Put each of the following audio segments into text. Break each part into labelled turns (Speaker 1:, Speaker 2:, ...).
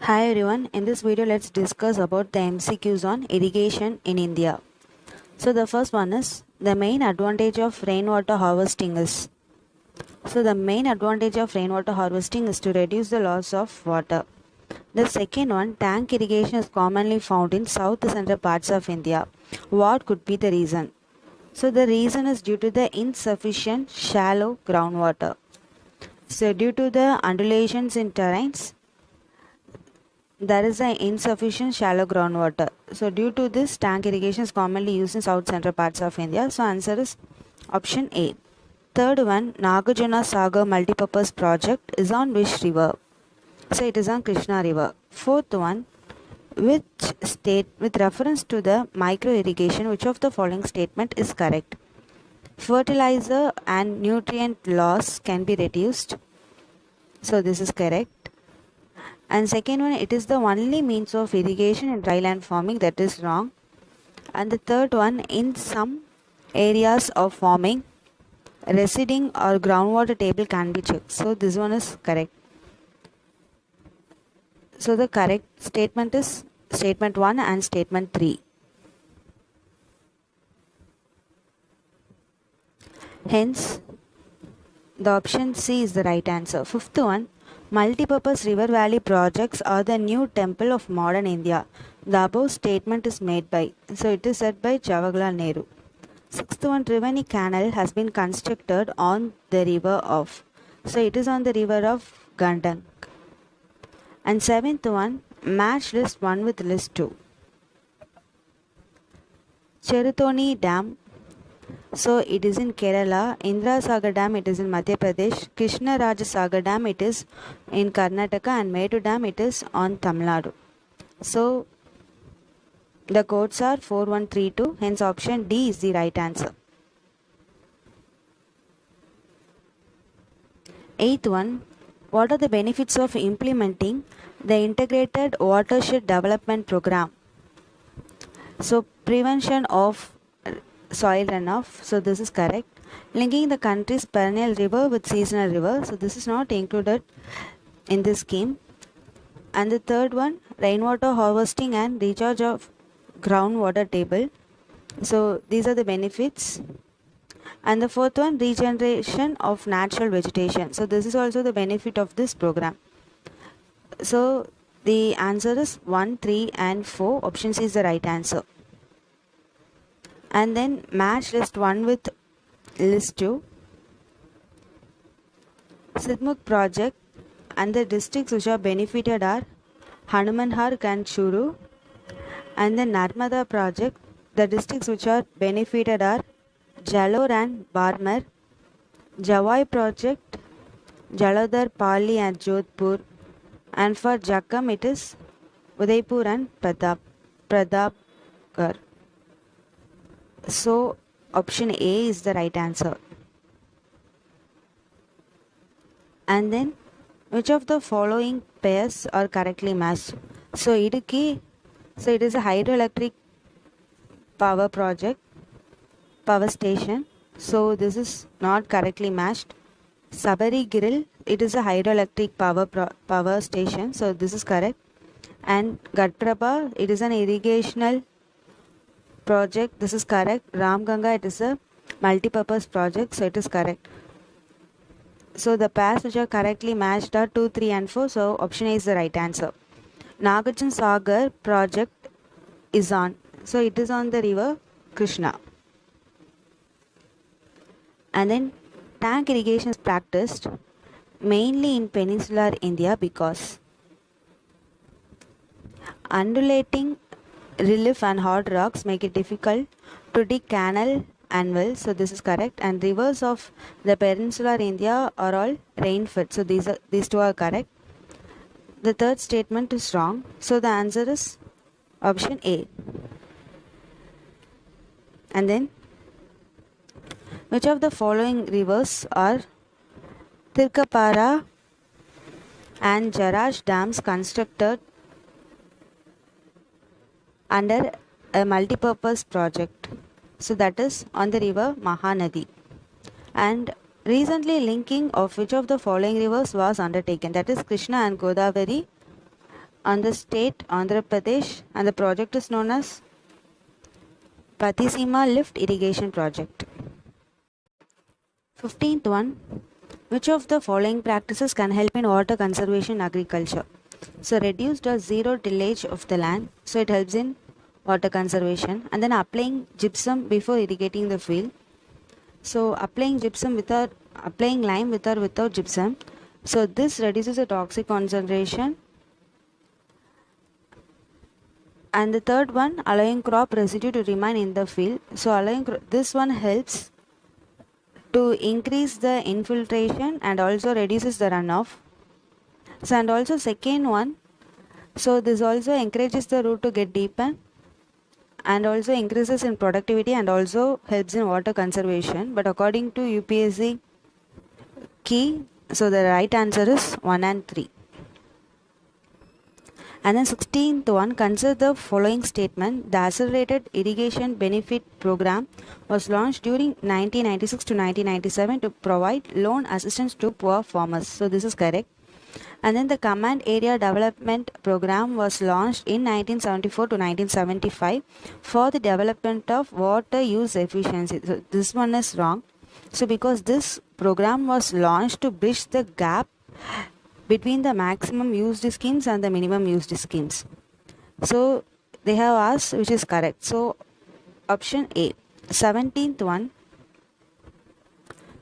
Speaker 1: Hi everyone, in this video let's discuss about the MCQs on irrigation in India. So the first one is the main advantage of rainwater harvesting is. So the main advantage of rainwater harvesting is to reduce the loss of water. The second one, tank irrigation is commonly found in south central parts of India. What could be the reason? So the reason is due to the insufficient shallow groundwater. So due to the undulations in terrains, there is an insufficient shallow groundwater. So due to this, tank irrigation is commonly used in south central parts of India. So answer is option A. Third one, Nagarjuna Sagar multipurpose project is on which river? So it is on Krishna river. Fourth one, which state with reference to the micro irrigation, which of the following statement is correct? Fertilizer and nutrient loss can be reduced. So this is correct. And second one, it is the only means of irrigation in dryland farming, that is wrong. And the third one, in some areas of farming, receding or groundwater table can be checked. So this one is correct. So the correct statement is statement 1 and statement 3. Hence, the option C is the right answer. Fifth one, multipurpose river valley projects are the new temple of modern India. The above statement is made by, so it is said by Jawaharlal Nehru. Sixth one, Triveni Canal has been constructed on the river of, so it is on the river of Gandak. And seventh one, match list 1 with list 2. Cherutoni Dam, so it is in Kerala. Indra Sagar Dam, it is in Madhya Pradesh. Krishna Raja Sagar Dam, it is in Karnataka, and Medu Dam, it is on Tamil Nadu. So the codes are 4132, hence option D is the right answer. Eighth one, what are the benefits of implementing the integrated watershed development program? So prevention of soil runoff, so this is correct. Linking the country's perennial river with seasonal river, so this is not included in this scheme. And the third one, rainwater harvesting and recharge of groundwater table, so these are the benefits. And the fourth one, regeneration of natural vegetation, so this is also the benefit of this program. So the answer is 1, 3 and 4. Option C is the right answer. And then match list 1 with list 2. Sidmukh project and the districts which are benefited are Hanumanhar and Churu. And the Narmada project, the districts which are benefited are Jalore and Barmer. Jawai project, Jalodhar, Pali and Jodhpur. And for Jakam it is Udaipur and Pratapgarh. So option A is the right answer. And then which of the following pairs are correctly matched? So Idukki, so it is a hydroelectric power project, power station, so this is not correctly matched. Sabarigiril, it is a hydroelectric power station, so this is correct. And Gatprabha, it is an irrigational project, this is correct. Ramganga, it is a multipurpose project, so it is correct. So the pairs which are correctly matched are 2, 3 and 4, so option A is the right answer. Nagarjuna Sagar project is on, so it is on the river Krishna. And then tank irrigation is practiced mainly in peninsular India because undulating relief and hard rocks make it difficult to dig canal and wells, so this is correct. And rivers of the peninsular India are all rain fed, so these two are correct. The third statement is wrong, so the answer is option A. And then which of the following rivers are Tirkapara and Jarash dams constructed under a multipurpose project? So that is on the river Mahanadi. And recently linking of which of the following rivers was undertaken? That is Krishna and Godavari on the state Andhra Pradesh, and the project is known as Patisima Lift Irrigation Project. 15th one, which of the following practices can help in water conservation in agriculture? So reduced or zero tillage of the land, so it helps in water conservation. And then applying gypsum before irrigating the field. So applying lime with or without gypsum, so this reduces the toxic concentration. And the third one, allowing crop residue to remain in the field. So this one helps to increase the infiltration and also reduces the runoff. So, and also second one, so this also encourages the root to get deepened and also increases in productivity and also helps in water conservation. But according to UPSC key, so the right answer is 1 and 3. And then 16th one, consider the following statement. The Accelerated Irrigation Benefit Program was launched during 1996 to 1997 to provide loan assistance to poor farmers. So this is correct. And then the Command Area Development Program was launched in 1974 to 1975 for the development of water use efficiency. So this one is wrong. So because this program was launched to bridge the gap between the maximum used schemes and the minimum used schemes. So they have asked which is correct. So option A. 17th one,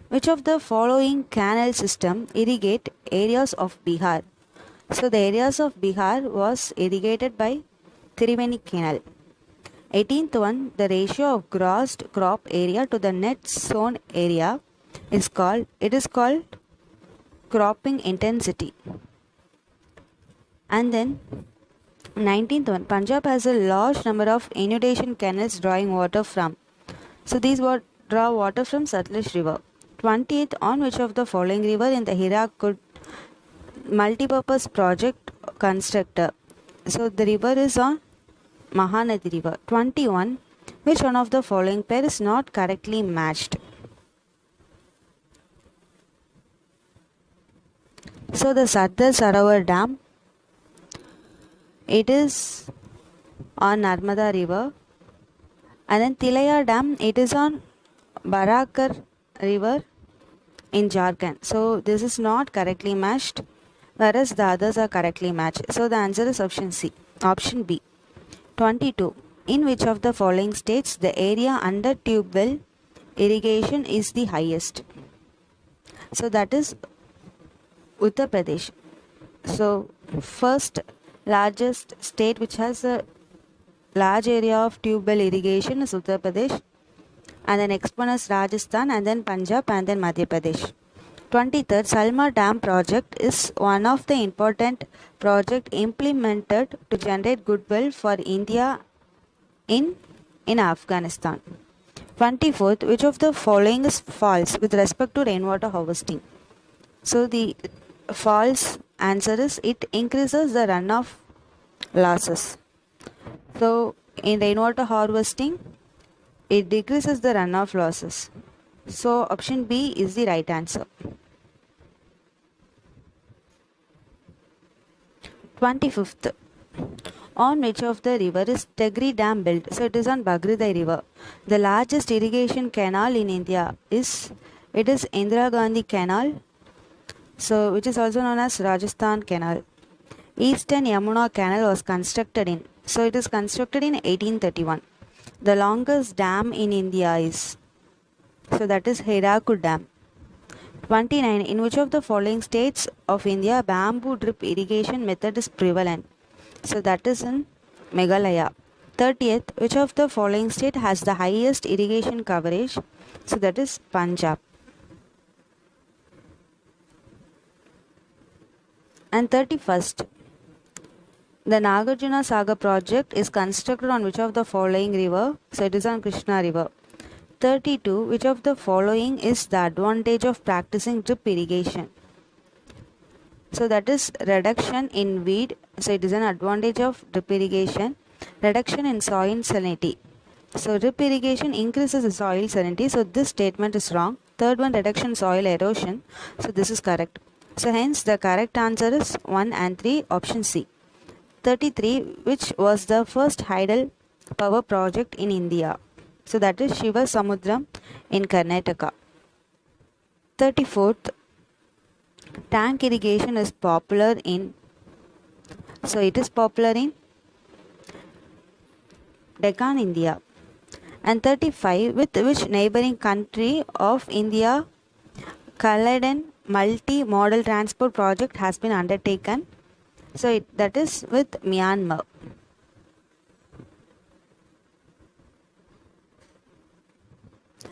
Speaker 1: which of the following canal system irrigate areas of Bihar? So the areas of Bihar was irrigated by Triveni Canal. 18th one, the ratio of gross crop area to the net sown area is called cropping intensity. And then 19th one, Punjab has a large number of inundation canals drawing water from. So these draw water from Satluj River. 20th, on which of the following river in the Hirakud multipurpose project constructor? So the river is on Mahanadi River. 21, which one of the following pair is not correctly matched? So the Sardar Sarovar Dam, it is on Narmada River. And then Tilaya Dam, it is on Barakar River in Jharkhand. So this is not correctly matched, whereas the others are correctly matched. So the answer is option C. Option B. 22. In which of the following states the area under tube well irrigation is the highest? So that is Uttar Pradesh. So first largest state which has a large area of tube well irrigation is Uttar Pradesh, and the next one is Rajasthan, and then Punjab, and then Madhya Pradesh. 23rd, Salma Dam project is one of the important projects implemented to generate goodwill for India in Afghanistan. 24th, which of the following is false with respect to rainwater harvesting? So the false answer is it increases the runoff losses. So in rainwater harvesting, it decreases the runoff losses. So option B is the right answer. 25th, on which of the river is Tegri Dam built? So it is on Bagridai River. The largest irrigation canal in India is Indira Gandhi Canal, so which is also known as Rajasthan Canal. Eastern Yamuna Canal was constructed in, so it is constructed in 1831. The longest dam in India is, so that is Hirakud Dam. 29. In which of the following states of India bamboo drip irrigation method is prevalent? So that is in Meghalaya. 30th. Which of the following state has the highest irrigation coverage? So that is Punjab. And 31st. The Nagarjuna Sagar project is constructed on which of the following river? So it is on Krishna River. 32. Which of the following is the advantage of practicing drip irrigation? So that is reduction in weed. So it is an advantage of drip irrigation. Reduction in soil salinity. So drip irrigation increases the soil salinity. So this statement is wrong. Third one, reduction soil erosion. So this is correct. So hence the correct answer is 1 and 3, option C. 33. Which was the first tidal power project in India? So that is Shiva Samudram in Karnataka. 34th. Tank irrigation is popular in, so it is popular in Deccan, India. And 35. With which neighboring country of India Caledon multi-modal transport project has been undertaken? So that is with Myanmar.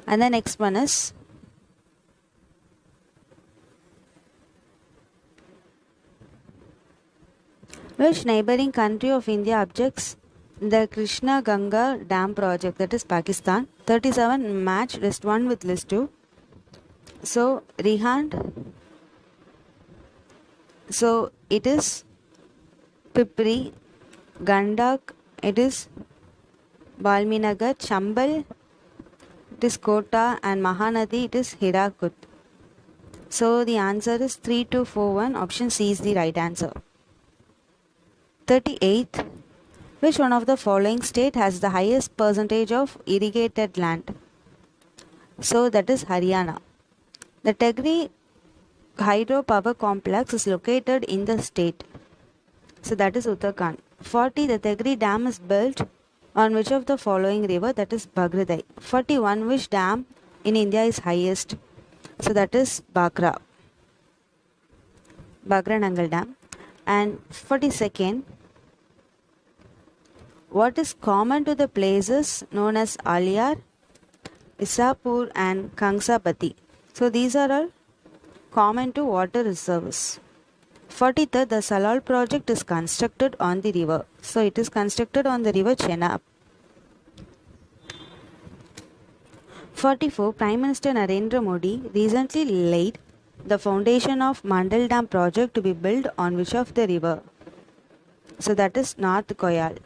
Speaker 1: And the next one is which neighboring country of India objects the Krishna Ganga Dam project? That is Pakistan. 37. Match list 1 with list 2. So Rihand. So it is Pipri. Gandak, it is Balminagar. Chambal, it is Kota, and Mahanadi, it is Hirakud. So the answer is 3241. Option C is the right answer. 38th. Which one of the following state has the highest percentage of irrigated land? So that is Haryana. The Tegri hydropower complex is located in the state. So that is Uttarakhand. 40. The Tegri dam is built on which of the following river? That is Bhagirathi. 41. Which dam in India is highest? So that is Bhagranangal Dam. And 42nd. What is common to the places known as Aliyar, Isapur and Kangsapati? So these are all common to water reserves. 43rd. The Salal project is constructed on the river. So it is constructed on the river Chenab. 44. Prime Minister Narendra Modi recently laid the foundation of Mandal Dam project to be built on which of the river? So that is North Koyal.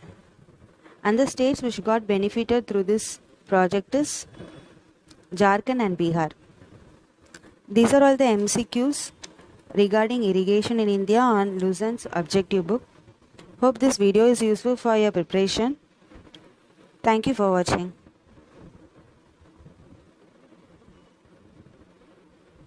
Speaker 1: And the states which got benefited through this project is Jharkhand and Bihar. These are all the MCQs regarding irrigation in India on Lucen's objective book. Hope this video is useful for your preparation. Thank you for watching.